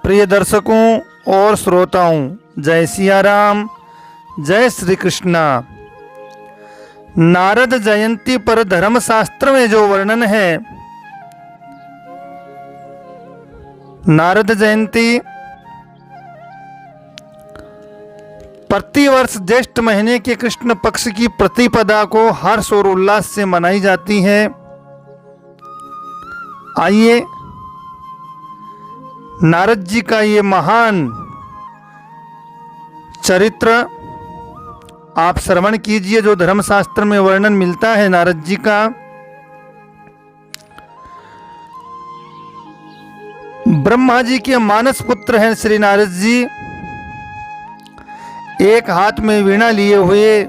प्रिय दर्शकों और श्रोताओं, जय सिया राम, जय श्री कृष्णा। नारद जयंती पर धर्मशास्त्र में जो वर्णन है, नारद जयंती प्रतिवर्ष ज्येष्ठ महीने के कृष्ण पक्ष की प्रतिपदा को हर्ष और उल्लास से मनाई जाती है। आइए नारद जी का ये महान चरित्र आप श्रवण कीजिए, जो धर्मशास्त्र में वर्णन मिलता है नारद जी का। ब्रह्मा जी के मानस पुत्र हैं श्री नारद जी। एक हाथ में वीणा लिए हुए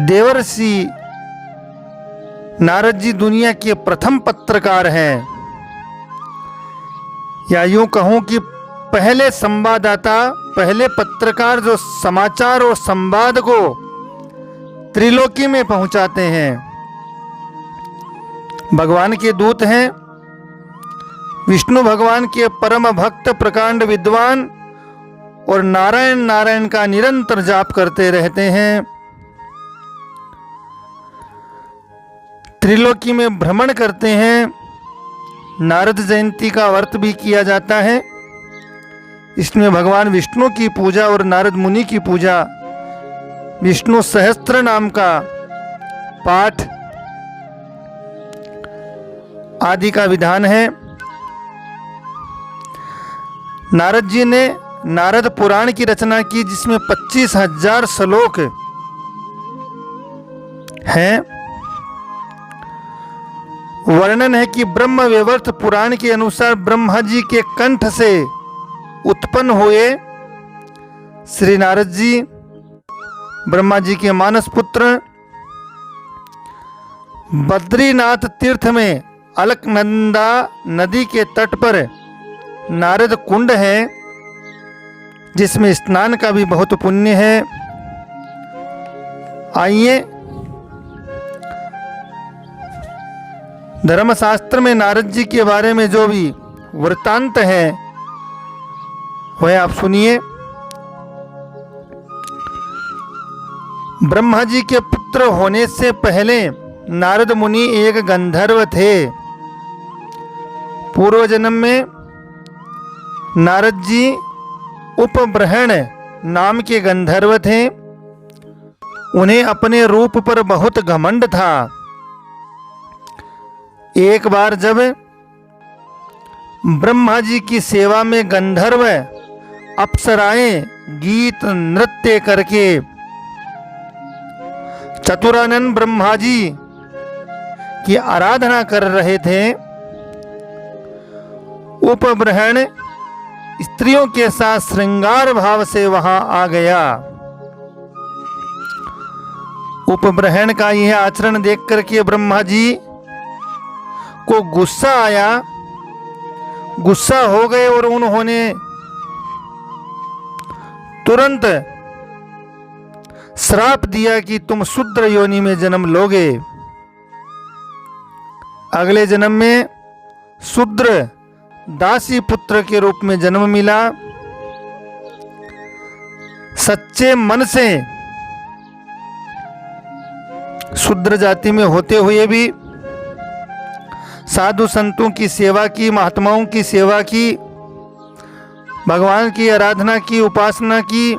देवर्षि नारद जी दुनिया के प्रथम पत्रकार हैं, या यूं कहूं कि पहले संवाददाता, पहले पत्रकार जो समाचार और संवाद को त्रिलोकी में पहुंचाते हैं। भगवान के दूत हैं, विष्णु भगवान के परम भक्त, प्रकांड विद्वान और नारायण नारायण का निरंतर जाप करते रहते हैं। त्रिलोकी में भ्रमण करते हैं। नारद जयंती का व्रत भी किया जाता है। इसमें भगवान विष्णु की पूजा और नारद मुनि की पूजा, विष्णु सहस्त्र नाम का पाठ आदि का विधान है। नारद जी ने नारद पुराण की रचना की, जिसमें 25,000 श्लोक हैं। वर्णन है कि ब्रह्म वैवर्त पुराण के अनुसार ब्रह्मा जी के कंठ से उत्पन्न हुए श्री नारद जी ब्रह्मा जी के मानस पुत्र। बद्रीनाथ तीर्थ में अलकनंदा नदी के तट पर नारद कुंड है, जिसमें स्नान का भी बहुत पुण्य है। आइए धर्मशास्त्र में नारद जी के बारे में जो भी वृत्तांत है वह आप सुनिए। ब्रह्मा जी के पुत्र होने से पहले नारद मुनि एक गंधर्व थे। पूर्व जन्म में नारद जी उपब्रहण नाम के गंधर्व थे। उन्हें अपने रूप पर बहुत घमंड था। एक बार जब ब्रह्मा जी की सेवा में गंधर्व अप्सराएं गीत नृत्य करके चतुरानन ब्रह्मा जी की आराधना कर रहे थे, उपब्रहण स्त्रियों के साथ श्रृंगार भाव से वहां आ गया। उपब्रहण का यह आचरण देख करके ब्रह्मा जी को गुस्सा आया, गुस्सा हो गए और उन्होंने तुरंत श्राप दिया कि तुम शूद्र योनि में जन्म लोगे। अगले जन्म में शूद्र दासी पुत्र के रूप में जन्म मिला। सच्चे मन से शूद्र जाति में होते हुए भी साधु संतों की सेवा की, महात्माओं की सेवा की, भगवान की आराधना की, उपासना की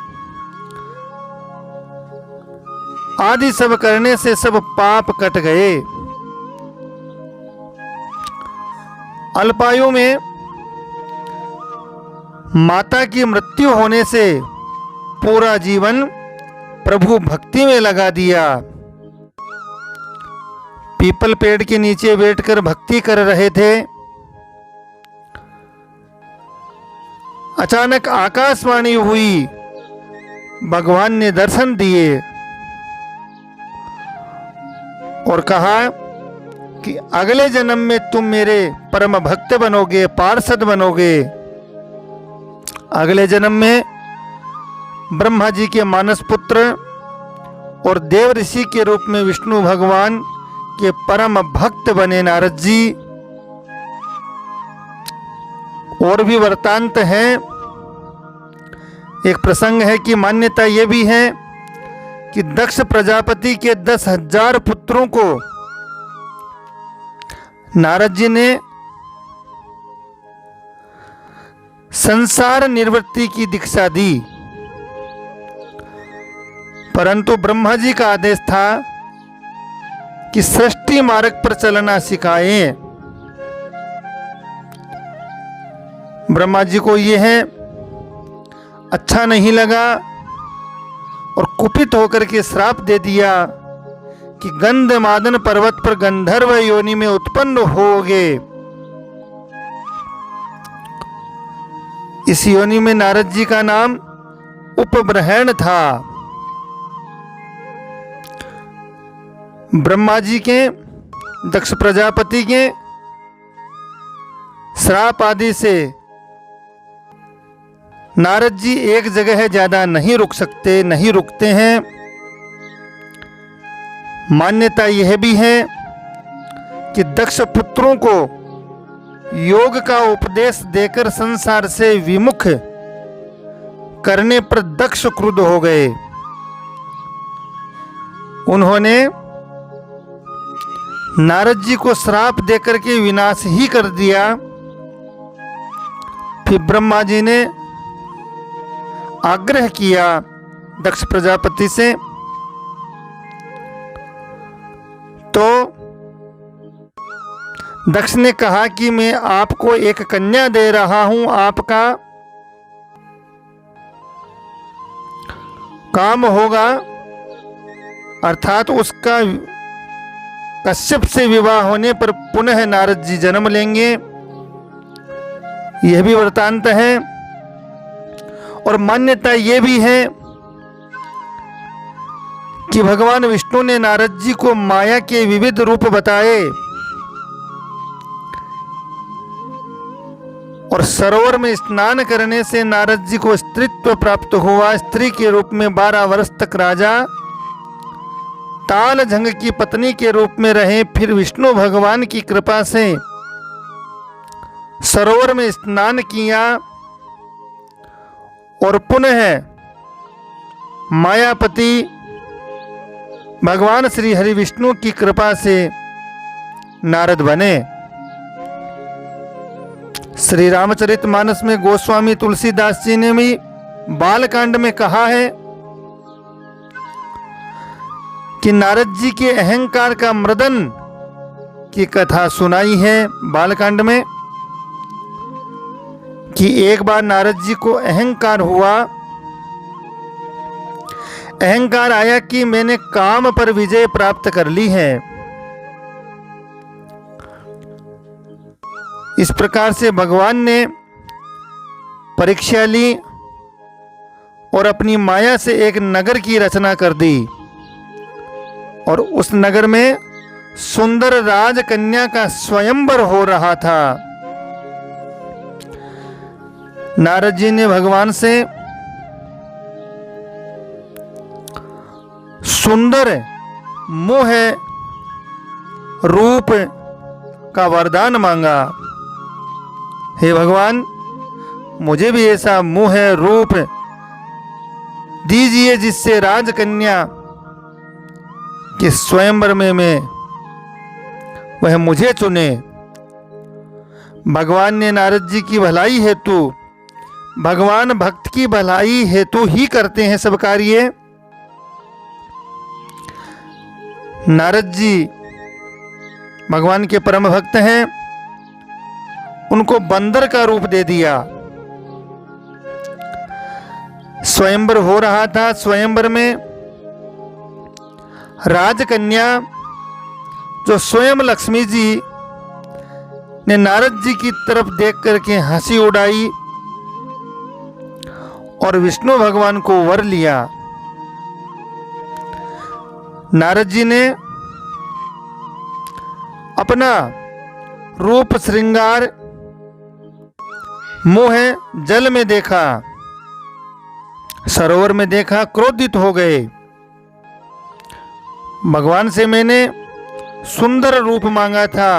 आदि सब करने से सब पाप कट गए। अल्पायु में माता की मृत्यु होने से पूरा जीवन प्रभु भक्ति में लगा दिया। पीपल पेड़ के नीचे बैठकर भक्ति कर रहे थे। अचानक आकाशवाणी हुई, भगवान ने दर्शन दिए और कहा कि अगले जन्म में तुम मेरे परम भक्त बनोगे, पार्षद बनोगे। अगले जन्म में ब्रह्मा जी के मानस पुत्र और देव ऋषि के रूप में विष्णु भगवान के परम भक्त बने नारद जी। और भी वृत्तांत है। एक प्रसंग है कि मान्यता ये भी है कि दक्ष प्रजापति के 10,000 पुत्रों को नारद जी ने संसार निवृत्ति की दीक्षा दी, परंतु ब्रह्मा जी का आदेश था कि सृष्टि मार्ग पर चलना सिखाएं। ब्रह्मा जी को यह अच्छा नहीं लगा और कुपित होकर के श्राप दे दिया कि गंधमादन पर्वत पर गंधर्व योनि में उत्पन्न होगे। इस योनि में नारद जी का नाम उपब्रहण था। ब्रह्मा जी के, दक्ष प्रजापति के श्राप आदि से नारद जी एक जगह ज्यादा नहीं रुक सकते, नहीं रुकते हैं। मान्यता यह भी है कि दक्ष पुत्रों को योग का उपदेश देकर संसार से विमुख करने पर दक्ष क्रुद्ध हो गए। उन्होंने नारद जी को श्राप देकर के विनाश ही कर दिया। फिर ब्रह्मा जी ने आग्रह किया दक्ष प्रजापति से, तो दक्ष ने कहा कि मैं आपको एक कन्या दे रहा हूं, आपका काम होगा, अर्थात उसका कश्यप से विवाह होने पर पुनः नारद जी जन्म लेंगे। यह भी वृत्तांत है। और मान्यता यह भी है कि भगवान विष्णु ने नारद जी को माया के विविध रूप बताए और सरोवर में स्नान करने से नारद जी को स्त्रीत्व प्राप्त हुआ। स्त्री के रूप में 12 वर्ष तक राजा ताल झंग की पत्नी के रूप में रहे। फिर विष्णु भगवान की कृपा से सरोवर में स्नान किया और पुनः मायापति भगवान श्री हरि विष्णु की कृपा से नारद बने। श्री रामचरितमानस में गोस्वामी तुलसीदास जी ने भी बालकांड में कहा है कि नारद जी के अहंकार का मृदन की कथा सुनाई है बालकांड में, कि एक बार नारद जी को अहंकार हुआ। अहंकार आया कि मैंने काम पर विजय प्राप्त कर ली है। इस प्रकार से भगवान ने परीक्षा ली और अपनी माया से एक नगर की रचना कर दी और उस नगर में सुंदर राजकन्या का स्वयंवर हो रहा था। नारद जी ने भगवान से सुंदर मोह रूप का वरदान मांगा। हे भगवान, मुझे भी ऐसा मोह रूप दीजिए जिससे राजकन्या के स्वयंवर में मैं वह मुझे चुने। भगवान ने नारद जी की भलाई हेतु, भगवान भक्त की भलाई हेतु ही करते हैं सब कार्य। नारद जी भगवान के परम भक्त हैं, उनको बंदर का रूप दे दिया। स्वयंवर हो रहा था। स्वयंवर में राजकन्या जो स्वयं लक्ष्मी जी ने नारद जी की तरफ देख करके हंसी उड़ाई और विष्णु भगवान को वर लिया। नारद जी ने अपना रूप श्रृंगार मोह जल में देखा, सरोवर में देखा, क्रोधित हो गए। भगवान से मैंने सुंदर रूप मांगा था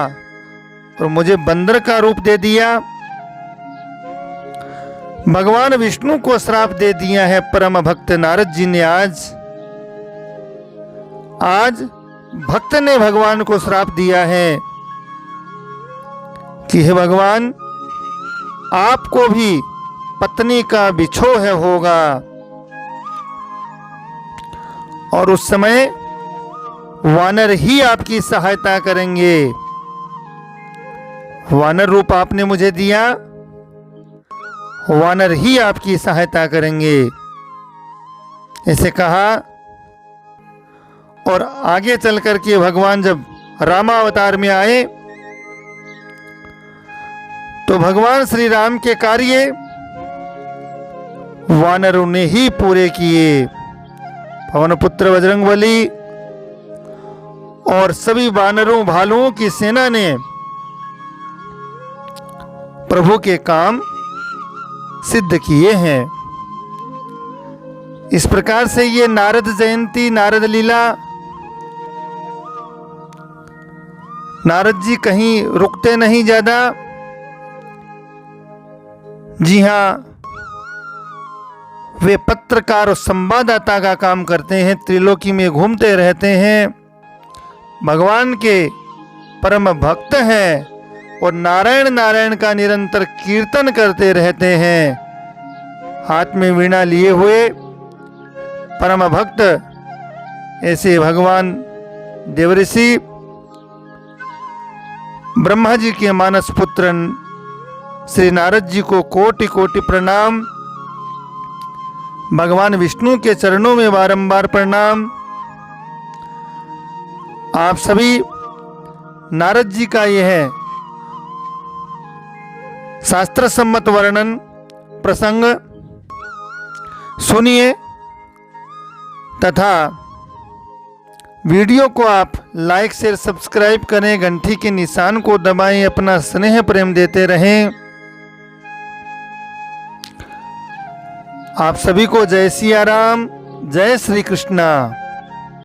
और मुझे बंदर का रूप दे दिया। भगवान विष्णु को श्राप दे दिया है परम भक्त नारद जी ने। आज भक्त ने भगवान को श्राप दिया है कि हे भगवान, आपको भी पत्नी का बिछोह होगा और उस समय वानर ही आपकी सहायता करेंगे। वानर रूप आपने मुझे दिया, वानर ही आपकी सहायता करेंगे, ऐसे कहा। और आगे चल करके भगवान जब रामावतार में आए तो भगवान श्री राम के कार्य वानरों ने ही पूरे किए। पवन पुत्र बजरंगबली और सभी वानरों भालुओं की सेना ने प्रभु के काम सिद्ध किए हैं। इस प्रकार से ये नारद जयंती, नारद लीला, नारद जी कहीं रुकते नहीं ज्यादा। जी हाँ, वे पत्रकार और संवाददाता का काम करते हैं, त्रिलोकी में घूमते रहते हैं, भगवान के परम भक्त हैं और नारायण नारायण का निरंतर कीर्तन करते रहते हैं। हाथ में वीणा लिए हुए परम भक्त ऐसे भगवान देवऋषि ब्रह्मा जी के मानस पुत्र श्री नारद जी को कोटि कोटि प्रणाम। भगवान विष्णु के चरणों में बारंबार प्रणाम। आप सभी नारद जी का यह शास्त्र सम्मत वर्णन प्रसंग सुनिए तथा वीडियो को आप लाइक शेयर सब्सक्राइब करें, घंटी के निशान को दबाएं, अपना स्नेह प्रेम देते रहें। आप सभी को जय सिया राम, जय श्री कृष्णा।